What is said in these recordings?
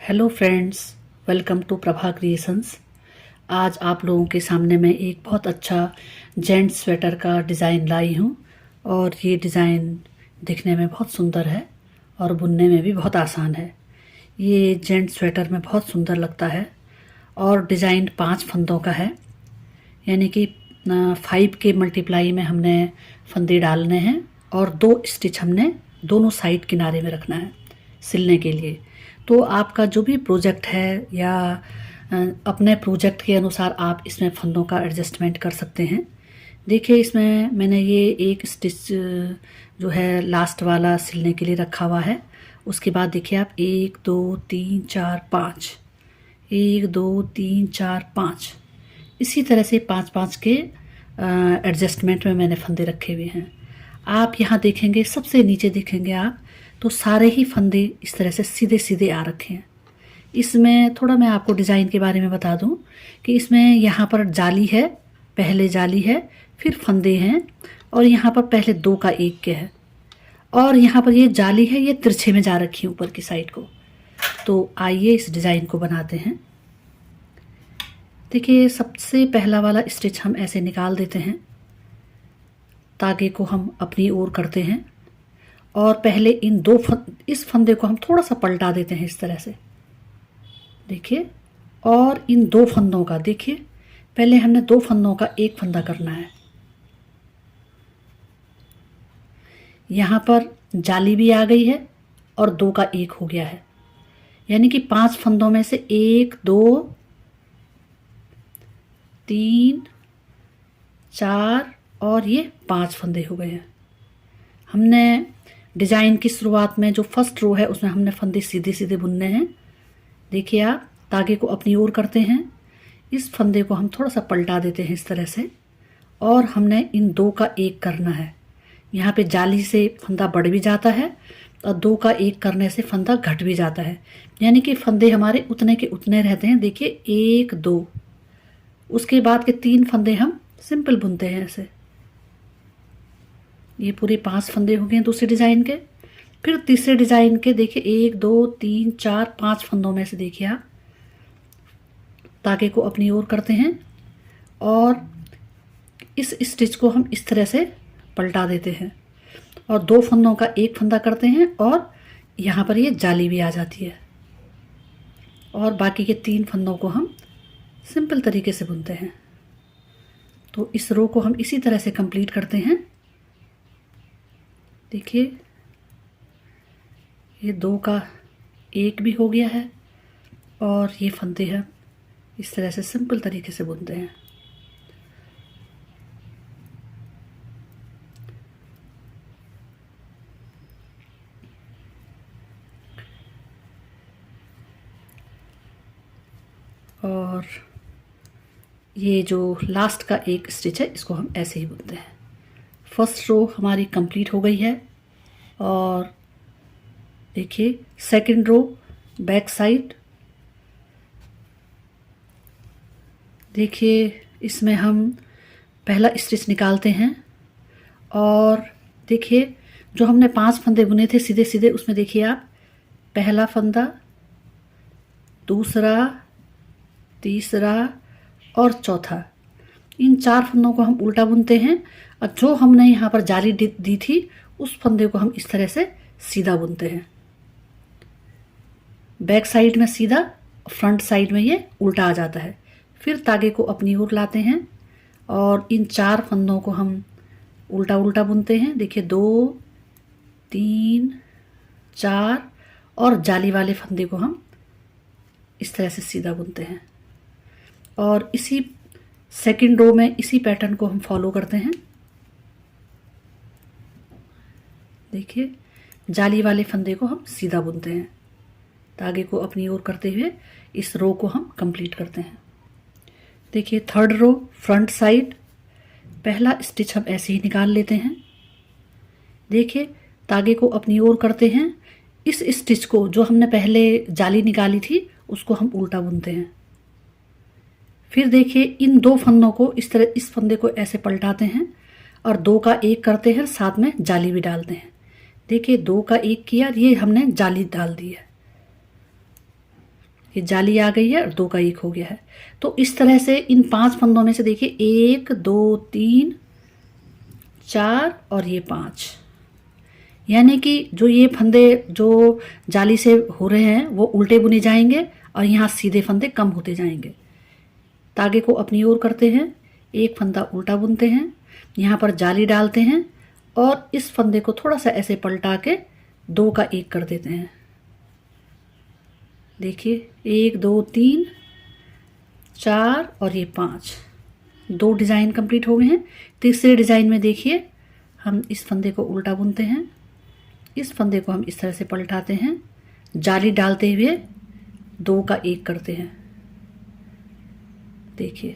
Hello friends, welcome to Prabha creations. आज आप लोगों के सामने मैं एक बहुत अच्छा जेंट्स स्वेटर का डिज़ाइन लाई हूँ और ये डिज़ाइन दिखने में बहुत सुंदर है और बुनने में भी बहुत आसान है। ये जेंट्स स्वेटर में बहुत सुंदर लगता है और डिज़ाइन 5 फंदों का है, यानी कि 5 के मल्टीप्लाई में हमने फंदे डालने हैं और 2 स्टिच हमने दोनों साइड किनारे में रखना है सिलने के लिए। तो आपका जो भी प्रोजेक्ट है या अपने प्रोजेक्ट के अनुसार आप इसमें फंदों का एडजस्टमेंट कर सकते हैं। देखिए, इसमें मैंने ये एक स्टिच जो है लास्ट वाला सिलने के लिए रखा हुआ है। उसके बाद देखिए आप 1 2 3 4 5, 1 2 3 4 5, इसी तरह से 5-5 के एडजस्टमेंट में मैंने फंदे रखे हुए हैं। आप यहाँ देखेंगे, सबसे नीचे देखेंगे आप तो सारे ही फंदे इस तरह से सीधे सीधे आ रखे हैं। इसमें थोड़ा मैं आपको डिज़ाइन के बारे में बता दूं कि इसमें यहाँ पर जाली है, पहले जाली है, फिर फंदे हैं और यहाँ पर पहले 2 का 1 के है और यहाँ पर ये जाली है, ये तिरछे में जा रखी है ऊपर की साइड को। तो आइए इस डिज़ाइन को बनाते हैं। देखिए, सबसे पहला वाला स्टिच हम ऐसे निकाल देते हैं, तागे को हम अपनी ओर करते हैं और पहले इस फंदे को हम थोड़ा सा पलटा देते हैं इस तरह से, देखिए। और इन 2 फंदों का देखिए, पहले हमने 2 फंदों का 1 फंदा करना है। यहाँ पर जाली भी आ गई है और 2 का 1 हो गया है, यानी कि 5 फंदों में से 1 2 3 4 और ये 5 फंदे हो गए हैं। हमने डिज़ाइन की शुरुआत में जो फर्स्ट रो है उसमें हमने फंदे सीधे सीधे बुनने हैं। देखिए, आप तागे को अपनी ओर करते हैं, इस फंदे को हम थोड़ा सा पलटा देते हैं इस तरह से और हमने इन 2 का 1 करना है। यहाँ पे जाली से फंदा बढ़ भी जाता है और 2 का 1 करने से फंदा घट भी जाता है, यानी कि फंदे हमारे उतने के उतने रहते हैं। देखिए, 1 2, उसके बाद के 3 फंदे हम सिंपल बुनते हैं ऐसे। ये पूरे 5 फंदे हो गए दूसरे डिज़ाइन के। फिर तीसरे डिज़ाइन के देखिए 1 2 3 4 5 फंदों में से देखिए आप तागे को अपनी ओर करते हैं और इस स्टिच को हम इस तरह से पलटा देते हैं और 2 फंदों का 1 फंदा करते हैं और यहाँ पर ये जाली भी आ जाती है और बाकी के 3 फंदों को हम सिंपल तरीके से बुनते हैं। तो इस रो को हम इसी तरह से कंप्लीट करते हैं। देखिए, ये 2 का 1 भी हो गया है और ये फंदे हैं इस तरह से सिंपल तरीके से बुनते हैं। और ये जो लास्ट का 1 स्टिच है इसको हम ऐसे ही बुनते हैं। फर्स्ट रो हमारी कंप्लीट हो गई है और देखिए सेकंड रो बैक साइड। देखिए, इसमें हम पहला स्टिच निकालते हैं और देखिए जो हमने 5 फंदे बुने थे सीधे सीधे, उसमें देखिए आप पहला फंदा, दूसरा, तीसरा और चौथा, इन 4 फंदों को हम उल्टा बुनते हैं और जो हमने यहाँ पर जाली दी थी उस फंदे को हम इस तरह से सीधा बुनते हैं। बैक साइड में सीधा, फ्रंट साइड में ये उल्टा आ जाता है। फिर तागे को अपनी ओर लाते हैं और इन 4 फंदों को हम उल्टा उल्टा बुनते हैं। देखिए 2 3 4 और जाली वाले फंदे को हम इस तरह से सीधा बुनते हैं और इसी सेकंड रो में इसी पैटर्न को हम फॉलो करते हैं। देखिए, जाली वाले फंदे को हम सीधा बुनते हैं, तागे को अपनी ओर करते हुए इस रो को हम कंप्लीट करते हैं। देखिए, थर्ड रो फ्रंट साइड, पहला स्टिच हम ऐसे ही निकाल लेते हैं। देखिए, तागे को अपनी ओर करते हैं, इस स्टिच को जो हमने पहले जाली निकाली थी उसको हम उल्टा बुनते हैं। फिर देखिए, इन 2 फंदों को इस तरह, इस फंदे को ऐसे पलटाते हैं और 2 का 1 करते हैं, साथ में जाली भी डालते हैं। देखिए, 2 का 1 किया, ये हमने जाली डाल दी है। ये जाली आ गई है और 2 का 1 हो गया है। तो इस तरह से इन 5 फंदों में से देखिए 1 2 3 4 और ये 5, यानी कि जो ये फंदे जो जाली से हो रहे हैं वो उल्टे बुने जाएंगे और यहाँ सीधे फंदे कम होते जाएंगे। तागे को अपनी ओर करते हैं, एक फंदा उल्टा बुनते हैं, यहाँ पर जाली डालते हैं और इस फंदे को थोड़ा सा ऐसे पलटा के 2 का 1 कर देते हैं। देखिए 1 2 3 4 और ये 5, 2 डिज़ाइन कंप्लीट हो गए हैं। तीसरे डिज़ाइन में देखिए हम इस फंदे को उल्टा बुनते हैं, इस फंदे को हम इस तरह से पलटाते हैं, जाली डालते हुए 2 का 1 करते हैं। देखिए,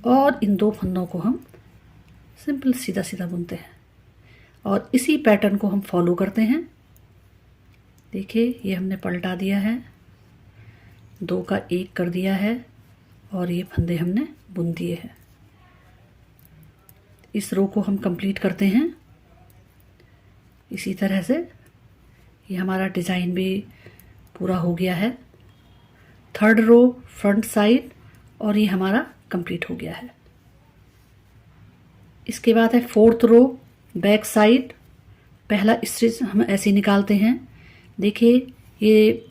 और इन 2 फंदों को हम सिंपल सीधा सीधा बुनते हैं और इसी पैटर्न को हम फॉलो करते हैं। देखिए ये हमने पलटा दिया है, 2 का 1 कर दिया है और ये फंदे हमने बुन दिए हैं। इस रो को हम कंप्लीट करते हैं इसी तरह से। ये हमारा डिज़ाइन भी पूरा हो गया है। 3rd रो फ्रंट साइड और ये हमारा कंप्लीट हो गया है। इसके बाद है 4th रो बैक साइड। पहला स्टिच हम ऐसे निकालते हैं। देखिए ये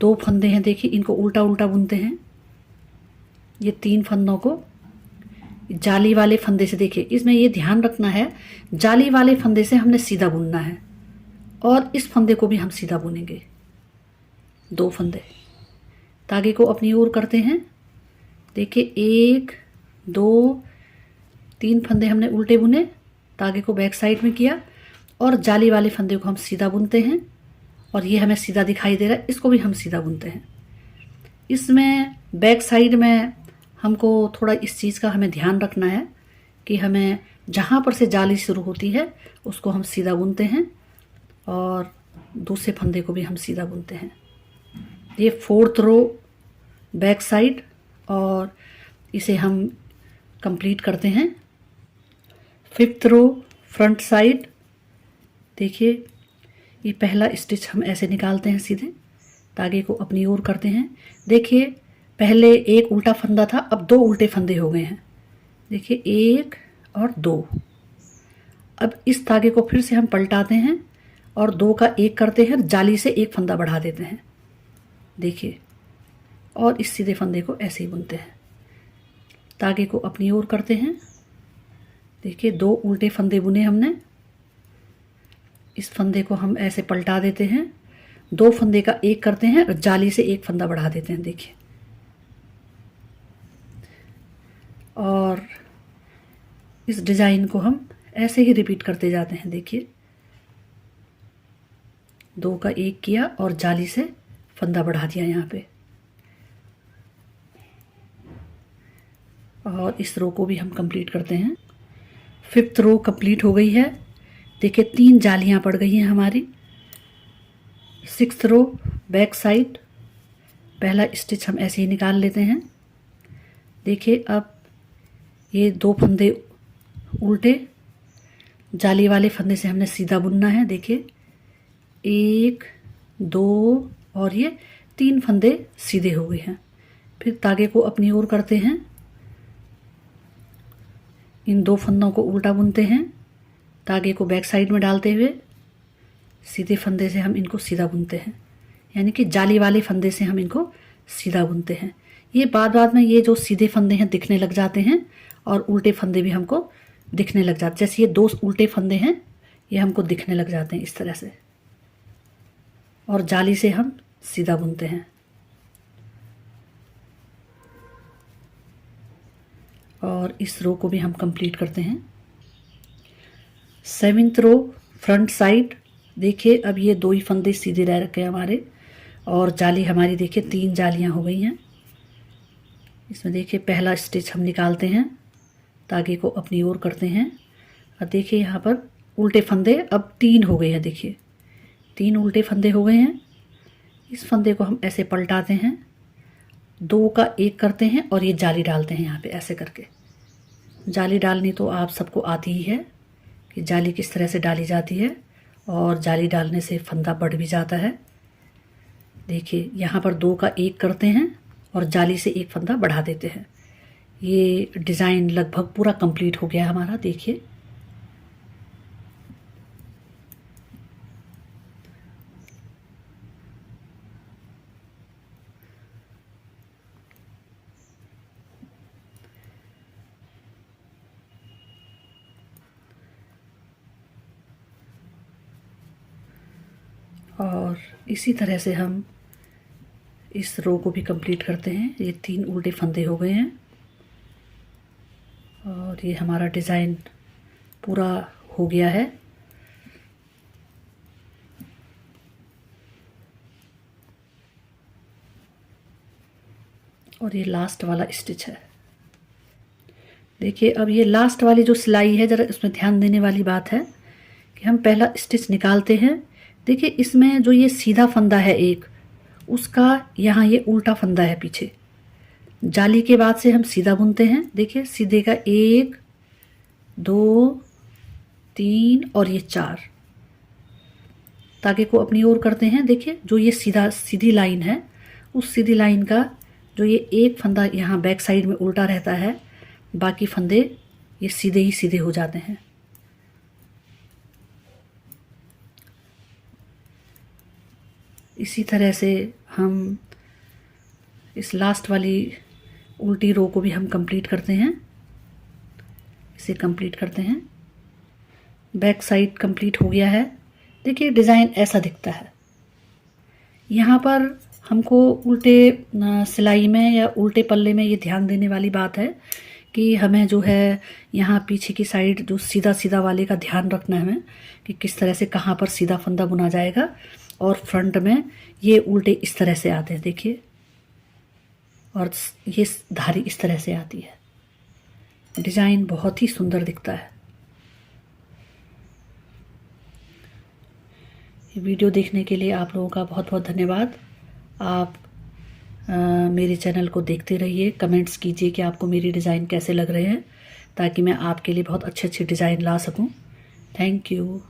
2 फंदे हैं, देखिए इनको उल्टा उल्टा बुनते हैं। ये 3 फंदों को जाली वाले फंदे से, देखिए इसमें ये ध्यान रखना है जाली वाले फंदे से हमने सीधा बुनना है और इस फंदे को भी हम सीधा बुनेंगे। 2 फंदे तागे को अपनी ओर करते हैं। देखिए 1 2 3 फंदे हमने उल्टे बुने, तागे को बैक साइड में किया और जाली वाले फंदे को हम सीधा बुनते हैं और ये हमें सीधा दिखाई दे रहा है, इसको भी हम सीधा बुनते हैं। इसमें बैक साइड में हमको थोड़ा इस चीज़ का हमें ध्यान रखना है कि हमें जहाँ पर से जाली शुरू होती है उसको हम सीधा बुनते हैं और दूसरे फंदे को भी हम सीधा बुनते हैं। ये 4th रो बैक साइड और इसे हम कंप्लीट करते हैं। 5th रो फ्रंट साइड। देखिए ये पहला स्टिच हम ऐसे निकालते हैं सीधे, तागे को अपनी ओर करते हैं। देखिए पहले 1 उल्टा फंदा था, अब 2 उल्टे फंदे हो गए हैं। देखिए 1 और 2। अब इस तागे को फिर से हम पलटाते हैं और 2 का 1 करते हैं, जाली से 1 फंदा बढ़ा देते हैं। देखिए, और इस सीधे फंदे को ऐसे ही बुनते हैं। तागे को अपनी ओर करते हैं। देखिए 2 उल्टे फंदे बुने हमने, इस फंदे को हम ऐसे पलटा देते हैं, 2 फंदे का 1 करते हैं और जाली से 1 फंदा बढ़ा देते हैं। देखिए, और इस डिज़ाइन को हम ऐसे ही रिपीट करते जाते हैं। देखिए 2 का 1 किया और जाली से फंदा बढ़ा दिया यहाँ पे, और इस रो को भी हम कंप्लीट करते हैं। 5th रो कंप्लीट हो गई है। देखिए 3 जालियाँ पड़ गई हैं हमारी। 6th रो बैक साइड। पहला स्टिच हम ऐसे ही निकाल लेते हैं। देखिए अब ये 2 फंदे उल्टे, जाली वाले फंदे से हमने सीधा बुनना है। देखिए 1 2 और ये 3 फंदे सीधे हो गए हैं। फिर तागे को अपनी ओर करते हैं, इन 2 फंदों को उल्टा बुनते हैं, तागे को बैक साइड में डालते हुए सीधे फंदे से हम इनको सीधा बुनते हैं, यानी कि जाली वाले फंदे से हम इनको सीधा बुनते हैं। ये बाद में ये जो सीधे फंदे हैं दिखने लग जाते हैं और उल्टे फंदे भी हमको दिखने लग जाते हैं। जैसे ये 2 उल्टे फंदे हैं, ये हमको दिखने लग जाते हैं इस तरह से, और जाली से हम सीधा बुनते हैं। और इस रो को भी हम कंप्लीट करते हैं। 7th रो फ्रंट साइड। देखिए अब ये 2 ही फंदे सीधे रह रखे हैं हमारे, और जाली हमारी देखिए 3 जालियां हो गई हैं। इसमें देखिए पहला स्टिच हम निकालते हैं, तागे को अपनी ओर करते हैं, और देखिए यहाँ पर उल्टे फंदे अब 3 हो गए हैं। देखिए 3 उल्टे फंदे हो गए हैं। इस फंदे को हम ऐसे पलटाते हैं, 2 का 1 करते हैं और ये जाली डालते हैं यहाँ पे ऐसे करके। जाली डालनी तो आप सबको आती ही है कि जाली किस तरह से डाली जाती है, और जाली डालने से फंदा बढ़ भी जाता है। देखिए यहाँ पर 2 का 1 करते हैं और जाली से एक फंदा बढ़ा देते हैं। ये डिज़ाइन लगभग पूरा कंप्लीट हो गया हमारा। देखिए और इसी तरह से हम इस रो को भी कंप्लीट करते हैं। ये 3 उल्टे फंदे हो गए हैं और ये हमारा डिज़ाइन पूरा हो गया है। और ये लास्ट वाला स्टिच है। देखिए अब ये लास्ट वाली जो सिलाई है, ज़रा इसमें ध्यान देने वाली बात है कि हम पहला स्टिच निकालते हैं। देखिए इसमें जो ये सीधा फंदा है एक, उसका यहाँ ये उल्टा फंदा है पीछे। जाली के बाद से हम सीधा बुनते हैं। देखिए सीधे का 1 2 3 और ये 4 तागे को अपनी ओर करते हैं। देखिए जो ये सीधी लाइन है, उस सीधी लाइन का जो ये एक फंदा यहाँ बैक साइड में उल्टा रहता है, बाकी फंदे ये सीधे ही सीधे हो जाते हैं। इसी तरह से हम इस लास्ट वाली उल्टी रो को भी हम कंप्लीट करते हैं। इसे कंप्लीट करते हैं। बैक साइड कंप्लीट हो गया है। देखिए डिज़ाइन ऐसा दिखता है। यहाँ पर हमको उल्टे सिलाई में या उल्टे पल्ले में ये ध्यान देने वाली बात है कि हमें जो है यहाँ पीछे की साइड जो सीधा सीधा वाले का ध्यान रखना है हमें कि किस तरह से कहाँ पर सीधा फंदा बुना जाएगा। और फ्रंट में ये उल्टे इस तरह से आते हैं। देखिए और ये धारी इस तरह से आती है। डिज़ाइन बहुत ही सुंदर दिखता है। ये वीडियो देखने के लिए आप लोगों का बहुत बहुत धन्यवाद। आप मेरे चैनल को देखते रहिए, कमेंट्स कीजिए कि आपको मेरी डिज़ाइन कैसे लग रहे हैं, ताकि मैं आपके लिए बहुत अच्छे अच्छे डिज़ाइन ला सकूं। Thank you.